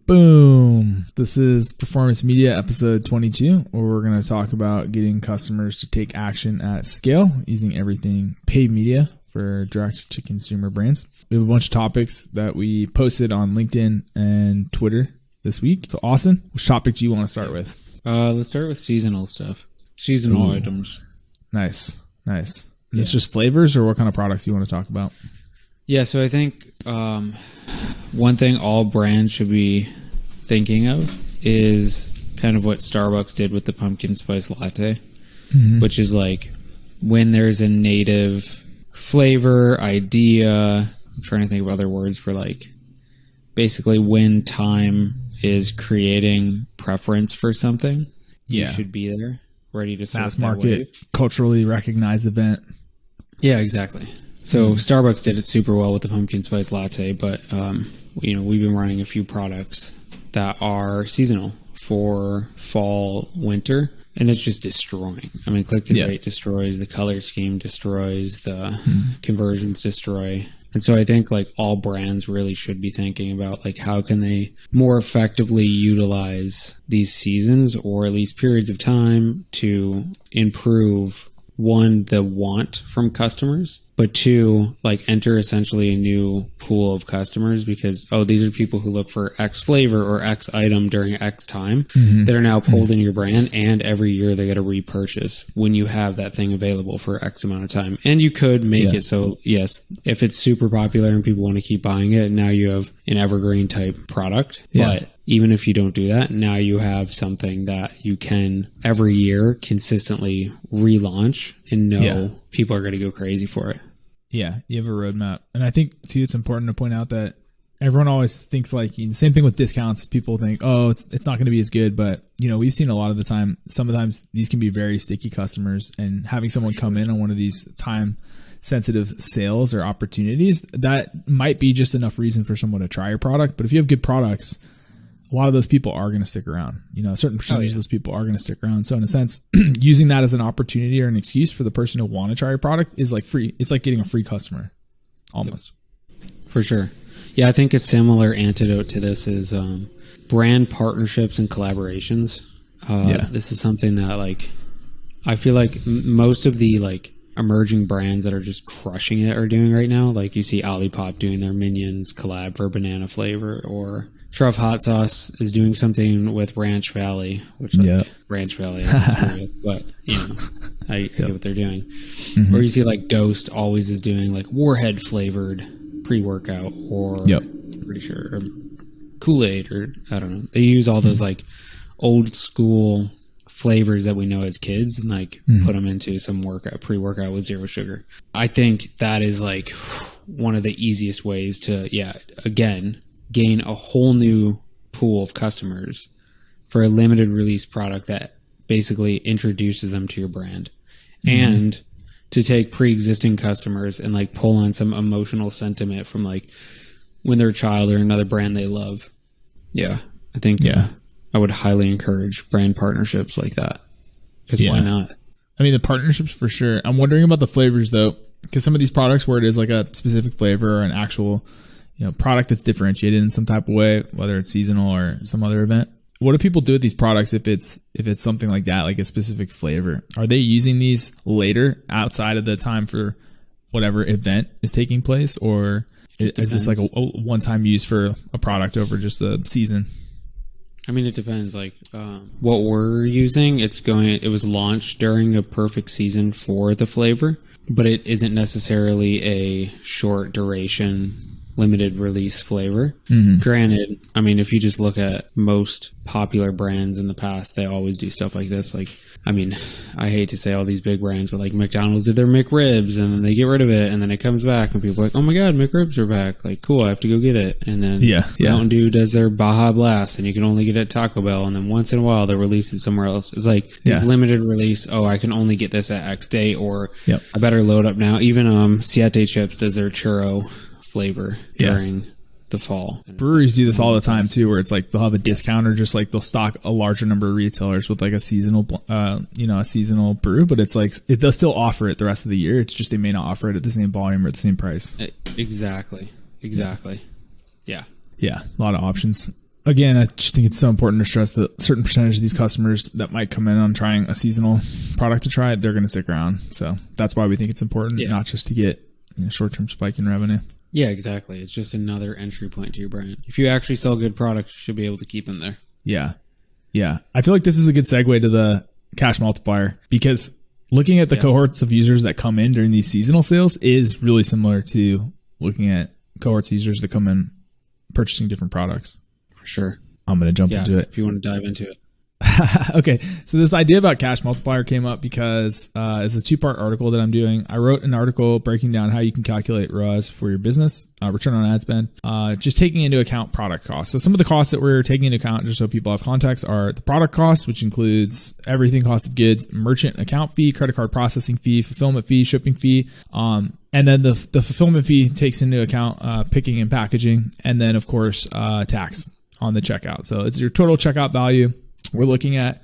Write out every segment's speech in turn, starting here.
Boom. This is Performance Media episode 22, where we're going to talk about getting customers to take action at scale using everything paid media for direct to consumer brands. We have a bunch of topics that we posted on LinkedIn and Twitter this week. So Austin, which topic do you want to start with? Let's start with seasonal stuff. Seasonal items. Nice. Is this just flavors, or what kind of products you want to talk about? Yeah, so I think one thing all brands should be thinking of is kind of what Starbucks did with the pumpkin spice latte, which is like when there's a native flavor, idea, I'm trying to think of other words for like basically when time is creating preference for something, you should be there, ready to surf mass market, culturally recognized event. Yeah, exactly. So Starbucks did it super well with the pumpkin spice latte, but we've been running a few products that are seasonal for fall, winter, and it's just destroying. I mean, click the rate destroys, the color scheme destroys, the conversions destroy. And so I think like all brands really should be thinking about like how can they more effectively utilize these seasons or at least periods of time to improve, one, the want from customers, but two, like enter essentially a new pool of customers because, these are people who look for X flavor or X item during X time that are now pulled in your brand, and every year they got to repurchase when you have that thing available for X amount of time. And you could make it so, yes, if it's super popular and people want to keep buying it, now you have an evergreen type product. But even if you don't do that, now you have something that you can every year consistently relaunch and know people are going to go crazy for it. Yeah, you have a roadmap. And I think, too, it's important to point out that everyone always thinks like, same thing with discounts. People think, it's not going to be as good. But, we've seen a lot of the time, sometimes these can be very sticky customers. And having someone come in on one of these time-sensitive sales or opportunities, that might be just enough reason for someone to try your product. But if you have good products, a lot of those people are going to stick around. A certain percentage of those people are going to stick around. So in a sense, using that as an opportunity or an excuse for the person to want to try your product is like free. It's like getting a free customer almost. For sure. Yeah, I think a similar antidote to this is brand partnerships and collaborations. This is something that like I feel like most of the like emerging brands that are just crushing it are doing right now. Like you see Olipop doing their Minions collab for banana flavor, or Truff Hot Sauce is doing something with Ranch Valley, which Ranch Valley I disagree with, but I get what they're doing. Or you see like Ghost always is doing like Warhead flavored pre-workout, or I'm pretty sure or Kool-Aid, or I don't know. They use all those like old school flavors that we know as kids and like put them into some pre-workout with zero sugar. I think that is like one of the easiest ways to again gain a whole new pool of customers for a limited release product that basically introduces them to your brand, and to take pre-existing customers and like pull on some emotional sentiment from like when they're a child or another brand they love. I think I would highly encourage brand partnerships like that, because why not? I mean, the partnerships for sure. I'm wondering about the flavors though, because some of these products where it is like a specific flavor or an actual product that's differentiated in some type of way, whether it's seasonal or some other event. What do people do with these products if it's something like that, like a specific flavor? Are they using these later outside of the time for whatever event is taking place, or is this like a one-time use for a product over just a season? I mean, it depends. Like what we're using, it was launched during a perfect season for the flavor, but it isn't necessarily a short duration limited release flavor. Granted, I mean, if you just look at most popular brands in the past, they always do stuff like this. Like, I mean, I hate to say all these big brands, but like McDonald's did their McRibs and then they get rid of it and then it comes back and people are like, oh my God, McRibs are back. Like, cool, I have to go get it. And then Mountain Dew does their Baja Blast and you can only get it at Taco Bell. And then once in a while they'll release it somewhere else. It's like this limited release. I can only get this at X date, or I better load up now. Even Siete Chips does their churro flavor during the fall. Breweries do this all the time too, where it's like they'll have a discount or just like they'll stock a larger number of retailers with like a seasonal a seasonal brew, but it's like they'll still offer it the rest of the year. It's just they may not offer it at the same volume or at the same price. Exactly. Yeah, a lot of options. again, I just think it's so important to stress that certain percentage of these customers that might come in on trying a seasonal product to try it, they're going to stick around. So that's why we think it's important, not just to get short-term spike in revenue. Yeah, exactly. It's just another entry point to your brand. If you actually sell good products, you should be able to keep them there. Yeah. Yeah. I feel like this is a good segue to the cash multiplier, because looking at the cohorts of users that come in during these seasonal sales is really similar to looking at cohorts of users that come in purchasing different products. For sure. I'm going to jump into it. If you want to dive into it. Okay, so this idea about cash multiplier came up because it's a 2-part article that I'm doing. I wrote an article breaking down how you can calculate ROAS for your business, return on ad spend, just taking into account product costs. So some of the costs that we're taking into account, just so people have context, are the product costs, which includes everything: cost of goods, merchant account fee, credit card processing fee, fulfillment fee, shipping fee, and then the fulfillment fee takes into account picking and packaging, and then of course tax on the checkout. So it's your total checkout value. We're looking at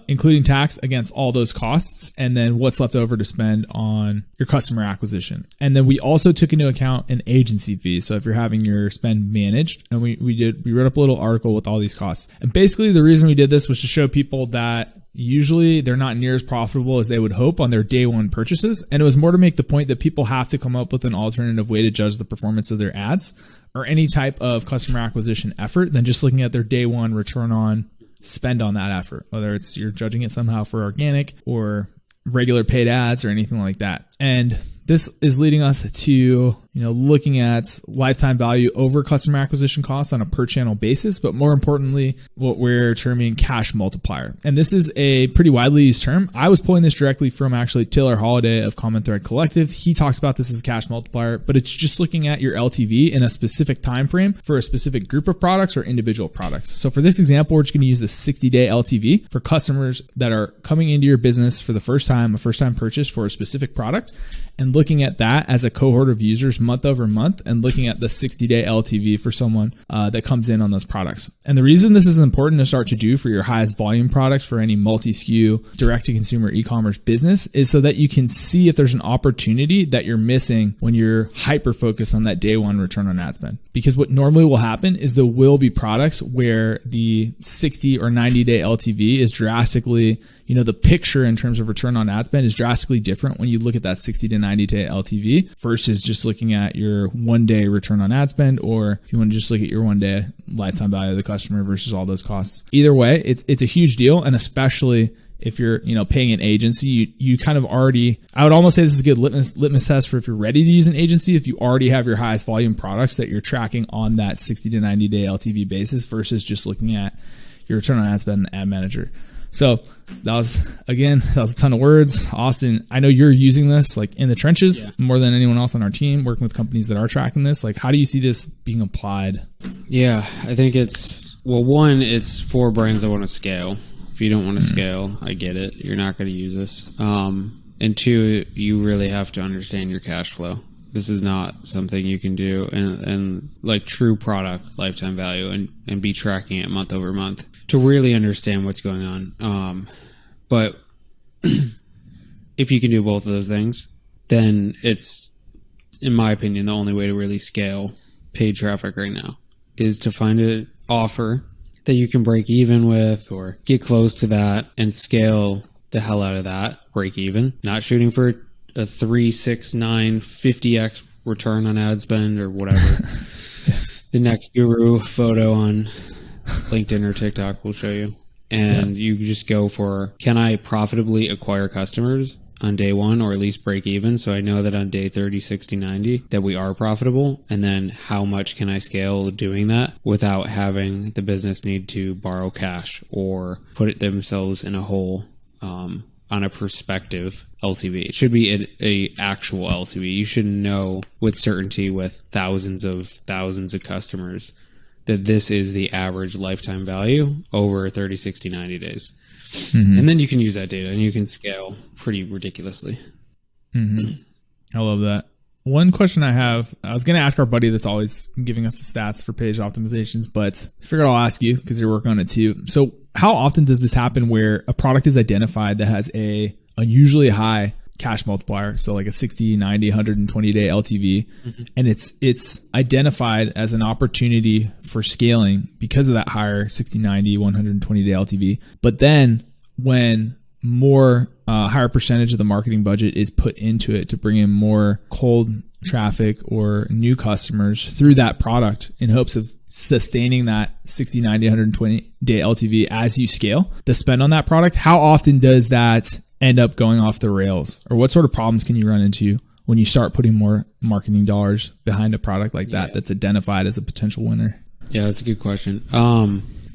including tax against all those costs, and then what's left over to spend on your customer acquisition. And then we also took into account an agency fee. So if you're having your spend managed, and we wrote up a little article with all these costs. And basically the reason we did this was to show people that usually they're not near as profitable as they would hope on their day one purchases. And it was more to make the point that people have to come up with an alternative way to judge the performance of their ads or any type of customer acquisition effort than just looking at their day one return on spend on that effort, whether it's you're judging it somehow for organic or regular paid ads or anything like that. And this is leading us to, looking at lifetime value over customer acquisition costs on a per channel basis, but more importantly, what we're terming cash multiplier. And this is a pretty widely used term. I was pulling this directly from actually Taylor Holiday of Common Thread Collective. He talks about this as a cash multiplier, but it's just looking at your LTV in a specific time frame for a specific group of products or individual products. So for this example, we're just going to use the 60-day LTV for customers that are coming into your business for the first time, a first time purchase for a specific product, and looking at that as a cohort of users month over month, and looking at the 60-day LTV for someone that comes in on those products. And the reason this is important to start to do for your highest volume products for any multi-SKU direct-to-consumer e-commerce business is so that you can see if there's an opportunity that you're missing when you're hyper-focused on that day one return on ad spend. Because what normally will happen is there will be products where the 60 or 90-day LTV is drastically, the picture in terms of return on ad spend is drastically different when you look at that 60 to 90-day LTV versus just looking at your one-day return on ad spend, or if you want to just look at your one-day lifetime value of the customer versus all those costs. Either way, it's a huge deal, and especially if you're paying an agency, you kind of already, I would almost say this is a good litmus test for if you're ready to use an agency, if you already have your highest volume products that you're tracking on that 60 to 90-day LTV basis versus just looking at your return on ad spend and ad manager. So that was a ton of words. Austin, I know you're using this like in the trenches more than anyone else on our team, working with companies that are tracking this. Like, how do you see this being applied? Yeah, I think it's for brands that want to scale. If you don't want to scale, I get it. You're not going to use this. And two, you really have to understand your cash flow. This is not something you can do and like true product lifetime value and be tracking it month over month to really understand what's going on. But if you can do both of those things, then it's, in my opinion, the only way to really scale paid traffic right now is to find an offer that you can break even with or get close to that and scale the hell out of that, break even, not shooting for a 3, 6, 9, 50x return on ad spend or whatever. The next guru photo on LinkedIn or TikTok will show you. And you just go for, can I profitably acquire customers on day one or at least break even? So I know that on day 30, 60, 90 that we are profitable. And then how much can I scale doing that without having the business need to borrow cash or put it themselves in a hole on a prospective LTV. It should be a actual LTV. You should know with certainty with thousands of customers that this is the average lifetime value over 30, 60, 90 days. Mm-hmm. And then you can use that data and you can scale pretty ridiculously. Mm-hmm. I love that. One question I have, I was going to ask our buddy that's always giving us the stats for page optimizations, but I figured I'll ask you because you're working on it too. So how often does this happen where a product is identified that has a unusually high cash multiplier. So like a 60, 90, 120 day LTV. And it's identified as an opportunity for scaling because of that higher 60, 90, 120 day LTV. But then when more higher percentage of the marketing budget is put into it to bring in more cold traffic or new customers through that product in hopes of sustaining that 60, 90, 120 day LTV as you scale the spend on that product, how often does that end up going off the rails? Or what sort of problems can you run into when you start putting more marketing dollars behind a product like that that's identified as a potential winner? Yeah, that's a good question.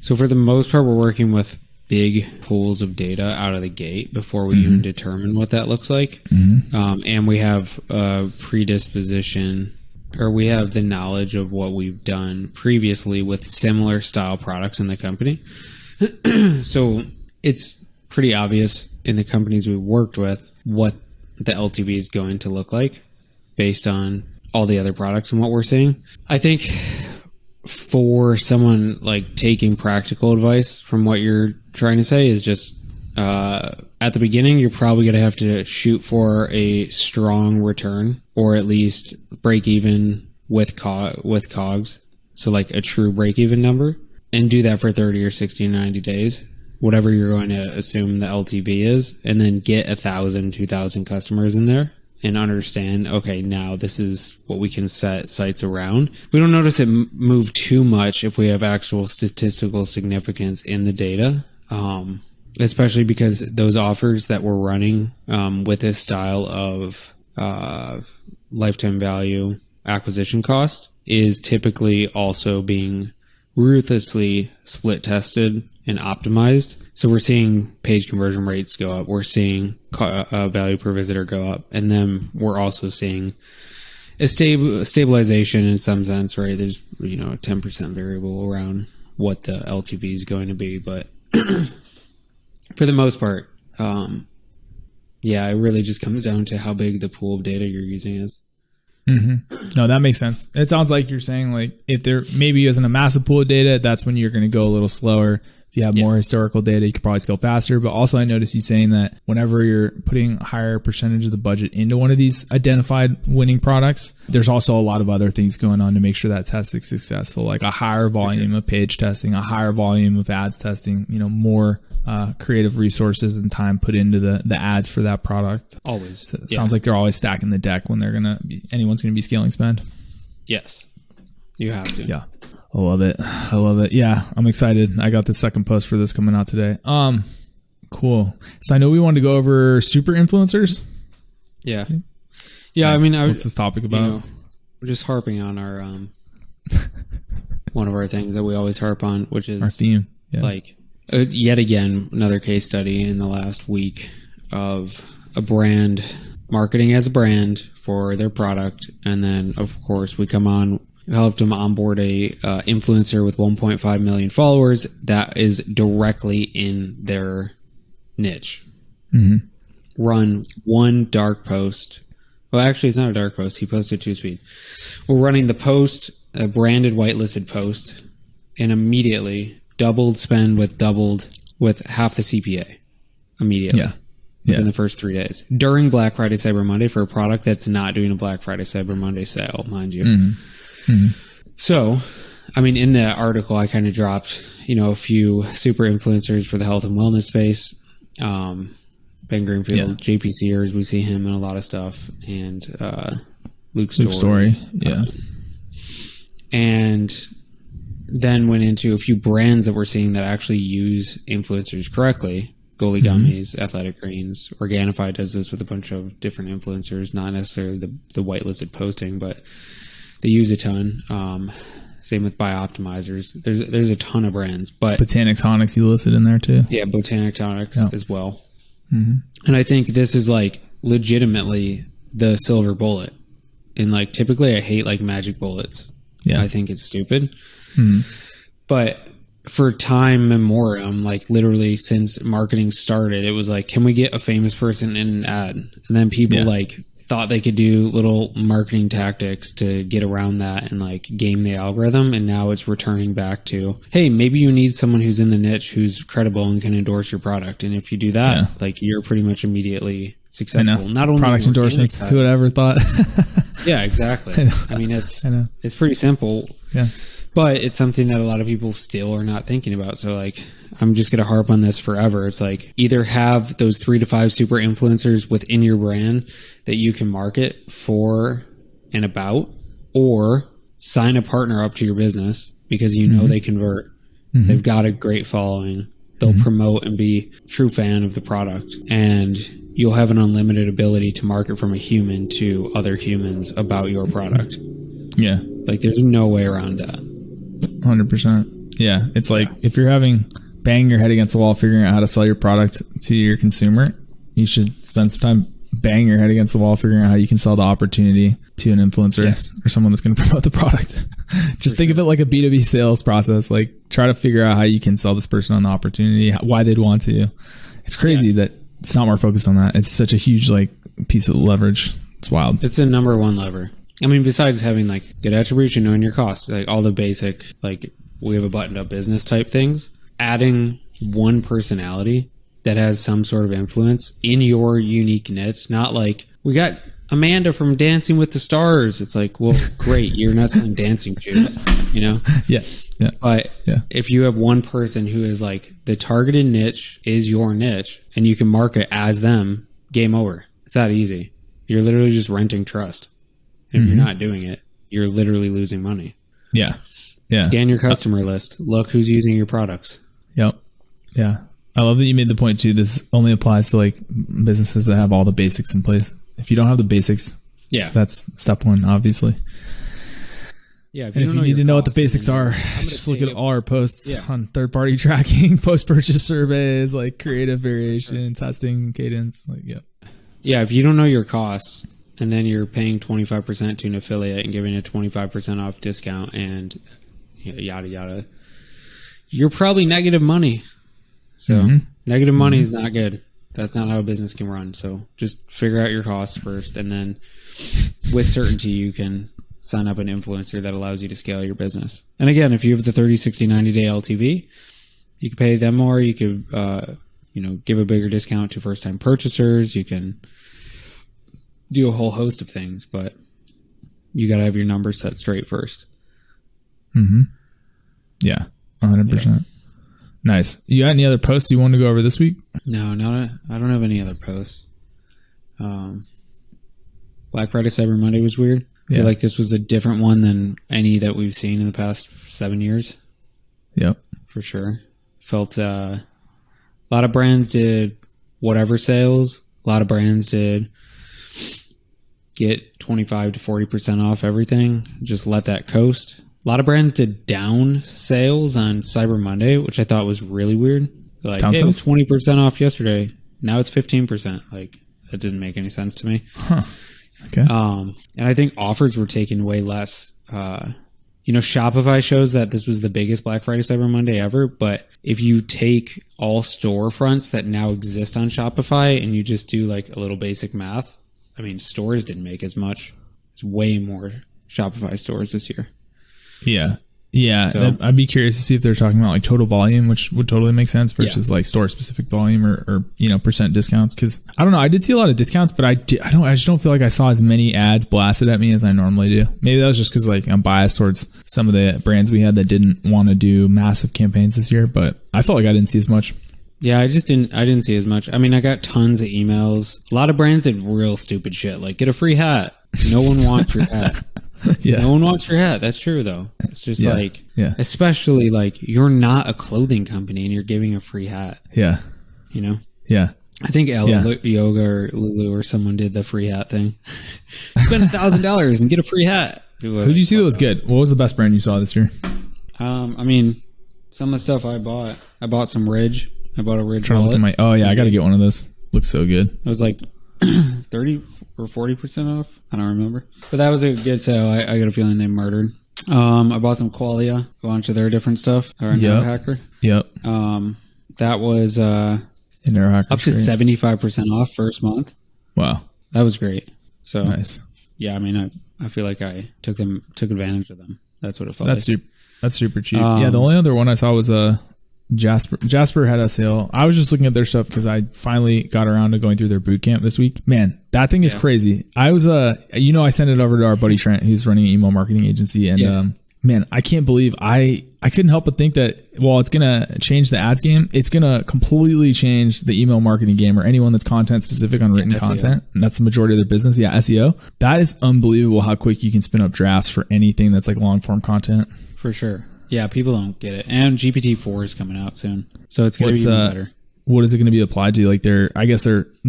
So for the most part, we're working with big pools of data out of the gate before we even determine what that looks like. And we have a predisposition, or we have the knowledge of what we've done previously with similar style products in the company. So it's pretty obvious in the companies we've worked with what the LTV is going to look like based on all the other products and what we're seeing. I think for someone like taking practical advice from what you're trying to say is just at the beginning, you're probably going to have to shoot for a strong return, or at least break even with COGS. So like a true break even number, and do that for 30 or 60 or 90 days, whatever you're going to assume the LTV is, and then get 1,000, 2,000 customers in there and understand, okay, now this is what we can set sites around. We don't notice it move too much if we have actual statistical significance in the data, especially because those offers that we're running with this style of lifetime value acquisition cost is typically also being ruthlessly split tested and optimized. So we're seeing page conversion rates go up. We're seeing value per visitor go up. And then we're also seeing a stabilization in some sense, right? There's, a 10% variable around what the LTV is going to be. But for the most part, it really just comes down to how big the pool of data you're using is. No, that makes sense. It sounds like you're saying like if there maybe isn't a massive pool of data, that's when you're going to go a little slower. If you have more historical data, you could probably scale faster. But also I noticed you saying that whenever you're putting a higher percentage of the budget into one of these identified winning products, there's also a lot of other things going on to make sure that test is successful, like a higher volume of page testing, a higher volume of ads testing, more creative resources and time put into the ads for that product. Always. So it sounds like they're always stacking the deck when anyone's going to be scaling spend. Yes. You have to. Yeah. I love it. Yeah, I'm excited. I got the second post for this coming out today. Cool. So I know we wanted to go over super influencers. Yeah. Yeah, nice. What's this topic about? We're just harping on our one of our things that we always harp on, which is our theme. Yeah. Like yet again, another case study in the last week of a brand marketing as a brand for their product, and then of course we come on. Helped them onboard a influencer with 1.5 million followers that is directly in their niche. Run one dark post. Well, actually, it's not a dark post. He posted 2-speed. We're running the post, a branded whitelisted post, and immediately doubled spend with half the CPA immediately. Within the first 3 days during Black Friday, Cyber Monday for a product that's not doing a Black Friday, Cyber Monday sale, mind you. So, in the article, I kind of dropped, a few super influencers for the health and wellness space. Ben Greenfield, JP Sears, we see him in a lot of stuff, and Luke Story. Yeah. And then went into a few brands that we're seeing that actually use influencers correctly. Goalie Gummies, Athletic Greens, Organifi does this with a bunch of different influencers, not necessarily the whitelisted posting, but they use a ton. Same with Bioptimizers. There's a ton of brands, but Botanic Tonics you listed in there too. Yeah, Botanic Tonics as well. And I think this is like legitimately the silver bullet. And like typically I hate like magic bullets. Yeah, I think it's stupid. But for time memoriam, like literally since marketing started, it was like, can we get a famous person in an ad? And then people thought they could do little marketing tactics to get around that and like game the algorithm. And now it's returning back to, hey, maybe you need someone who's in the niche, who's credible and can endorse your product. And if you do that, like you're pretty much immediately successful. Not only product endorsements. Who would ever thought? Yeah, exactly. I mean, it's pretty simple. Yeah. But it's something that a lot of people still are not thinking about. So like, I'm just going to harp on this forever. It's like either have those 3 to 5 super influencers within your brand that you can market for and about, or sign a partner up to your business because you know they convert. They've got a great following. They'll promote and be a true fan of the product. And you'll have an unlimited ability to market from a human to other humans about your product. Yeah. Like there's no way around that. 100%. Yeah. It's like if you're banging your head against the wall figuring out how to sell your product to your consumer, you should spend some time banging your head against the wall figuring out how you can sell the opportunity to an influencer or someone that's going to promote the product. Just think of it like a B2B sales process. Like try to figure out how you can sell this person on the opportunity, why they'd want to. It's crazy that it's not more focused on that. It's such a huge like piece of leverage. It's wild. It's the number one lever. I mean, besides having like good attribution, knowing your costs, like all the basic, like we have a buttoned up business type things, adding one personality that has some sort of influence in your unique niche, not like we got Amanda from Dancing with the Stars. It's like, well, great. You're not selling dancing shoes, you know? Yeah. Yeah. But if you have one person who is like the targeted niche is your niche and you can market as them, game over. It's that easy. You're literally just renting trust. If you're not doing it, you're literally losing money. Yeah. Yeah. Scan your customer list. Look who's using your products. Yep. Yeah. I love that you made the point too. This only applies to like businesses that have all the basics in place. If you don't have the basics, that's step one, obviously. Yeah. If you need to know what the basics are, just look at all our posts on third-party tracking, post-purchase surveys, like creative variation, testing, cadence. Like, yeah. If you don't know your costs, and then you're paying 25% to an affiliate and giving a 25% off discount and yada, yada, you're probably negative money. So negative money is not good. That's not how a business can run. So just figure out your costs first. And then with certainty, you can sign up an influencer that allows you to scale your business. And again, if you have the 30, 60, 90-day LTV, you can pay them more. You could, give a bigger discount to first-time purchasers. You can do a whole host of things, but you got to have your numbers set straight first. Yeah, 100%. Yeah. Nice. You got any other posts you want to go over this week? No, I don't have any other posts. Black Friday, Cyber Monday was weird. I feel like this was a different one than any that we've seen in the past 7 years. Yep. For sure. Felt a lot of brands did whatever sales. A lot of brands did get 25 to 40% off everything. Just let that coast. A lot of brands did down sales on Cyber Monday, which I thought was really weird. Like, hey, it was 20% off yesterday. Now it's 15%. Like, that didn't make any sense to me. Huh. Okay. And I think offers were taken way less. Shopify shows that this was the biggest Black Friday Cyber Monday ever. But if you take all storefronts that now exist on Shopify and you just do like a little basic math, I mean, stores didn't make as much. It's way more Shopify stores this year. Yeah. Yeah. So, I'd be curious to see if they're talking about like total volume, which would totally make sense versus like store specific volume or percent discounts. Cause I don't know. I did see a lot of discounts, but I just don't feel like I saw as many ads blasted at me as I normally do. Maybe that was just cause like I'm biased towards some of the brands we had that didn't want to do massive campaigns this year, but I felt like I didn't see as much. Yeah, I didn't see as much. I mean, I got tons of emails. A lot of brands did real stupid shit, like get a free hat. No one wants your hat. No one wants your hat. That's true, though. It's just especially like you're not a clothing company and you're giving a free hat. Yeah. You know? Yeah. I think Yoga or Lulu or someone did the free hat thing. Spend $1,000 and get a free hat. Who did you see that was good? What was the best brand you saw this year? I mean, some of the stuff I bought some Ridge. I bought a Ridge wallet. I got to get one of those. Looks so good. It was like 30 or 40% off. I don't remember. But that was a good sale. I got a feeling they murdered. I bought some Qualia, a bunch of their different stuff. Or Neurohacker. Yep. That was up to 75% off first month. Wow. That was great. So nice. Yeah, I mean, I feel like I took advantage of them. That's what it felt like. That's super cheap. The only other one I saw was Jasper had a sale. I was just looking at their stuff because I finally got around to going through their boot camp this week. Man, that thing is crazy. I was I sent it over to our buddy Trent, who's running an email marketing agency, and man, I can't believe I couldn't help but think that while it's gonna change the ads game, it's gonna completely change the email marketing game, or anyone that's content specific on written content, and that's the majority of their business. Yeah, SEO. That is unbelievable how quick you can spin up drafts for anything that's like long form content. For sure. Yeah, people don't get it. And GPT-4 is coming out soon, so it's going to be even better. What is it going to be applied to? Like their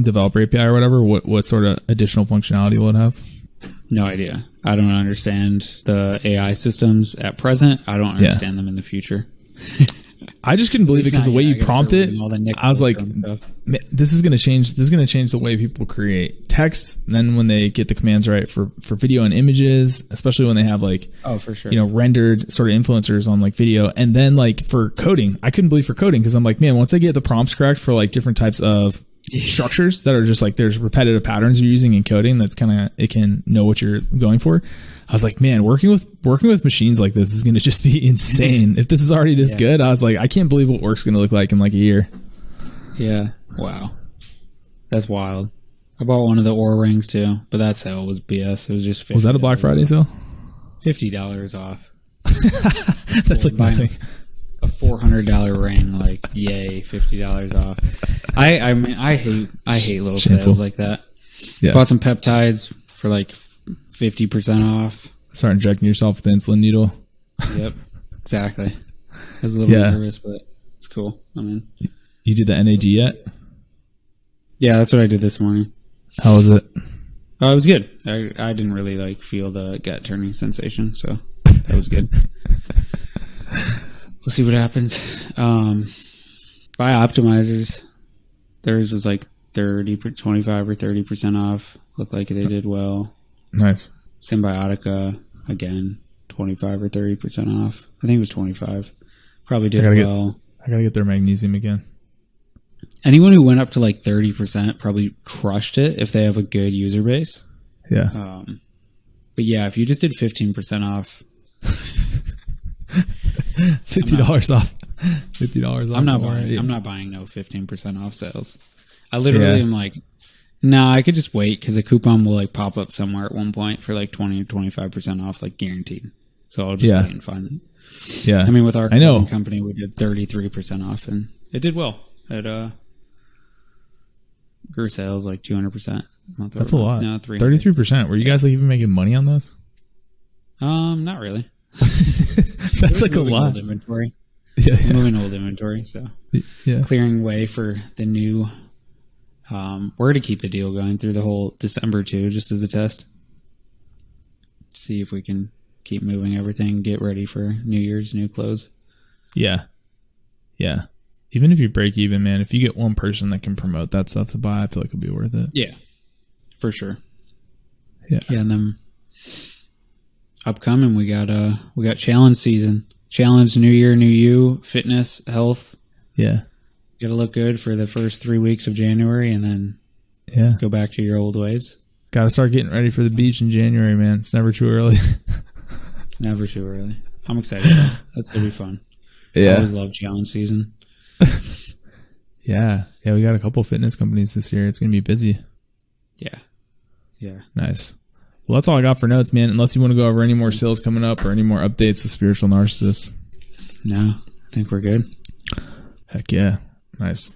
developer API or whatever? What sort of additional functionality will it have? No idea. I don't understand the AI systems at present. I don't understand them in the future. I just couldn't believe it because the way you prompt it, I was like, this is going to change. This is going to change the way people create text. And then when they get the commands right for video and images, especially when they have like, for sure, rendered sort of influencers on like video. And then like for coding, I couldn't believe for coding because I'm like, man, once they get the prompts correct for like different types of structures that are just like there's repetitive patterns you're using in coding, that's kind of, it can know what you're going for. I was like, man, working with machines like this is going to just be insane. If this is already this good, I was like, I can't believe what work's going to look like in like a year. Yeah. Wow. That's wild. I bought one of the Oura rings too, but that sale was BS. It was just $50. Was that a Black Friday sale? $50 off. That's like nothing. A $400 ring, like yay, $50 off. I mean, I hate little sales like that. Yeah. Bought some peptides for like 50% off. Start injecting yourself with the insulin needle. Yep, exactly. I was a little nervous, but it's cool. I mean, you did the NAD yet? Yeah, that's what I did this morning. How was it? Oh, it was good. I didn't really like feel the gut turning sensation, so that was good. We'll see what happens. Buy optimizers. Theirs was like 25 or 30% off. Looked like they did well. Nice. Symbiotica, again, 25 or 30% off. I think it was 25. Probably did well. I gotta get their magnesium again. Anyone who went up to like 30% probably crushed it if they have a good user base. Yeah. But yeah, if you just did 15% off. $50 off. $50 off. I'm not buying no 15% off sales. I literally am like, nah, I could just wait because a coupon will like pop up somewhere at one point for like 20 or 25% off, like guaranteed. So I'll just wait and find it. Yeah. I mean, with our company, we did 33% off and it did well. It grew sales like 200%. That's a lot. No, 33%. Were you guys like even making money on this? Not really. That's like a lot. Old inventory. Yeah. Moving old inventory. So clearing way for the new. We're going to keep the deal going through the whole December too, just as a test. See if we can keep moving everything, get ready for New Year's, new clothes. Yeah. Yeah. Even if you break even, man, if you get one person that can promote that stuff to buy, I feel like it'll be worth it. Yeah. For sure. Yeah. Yeah, and then upcoming we got challenge season. Challenge, new year, new you, fitness, health. Yeah. You gotta look good for the first 3 weeks of January and then go back to your old ways. Gotta start getting ready for the beach in January, man. It's never too early. It's never too early. I'm excited though. That's gonna be fun. Yeah. I always love challenge season. Yeah. We got a couple fitness companies this year. It's gonna be busy. Yeah. Nice. Well, that's all I got for notes, man. Unless you want to go over any more sales coming up or any more updates with Spiritual Narcissists. No, I think we're good. Heck yeah. Nice.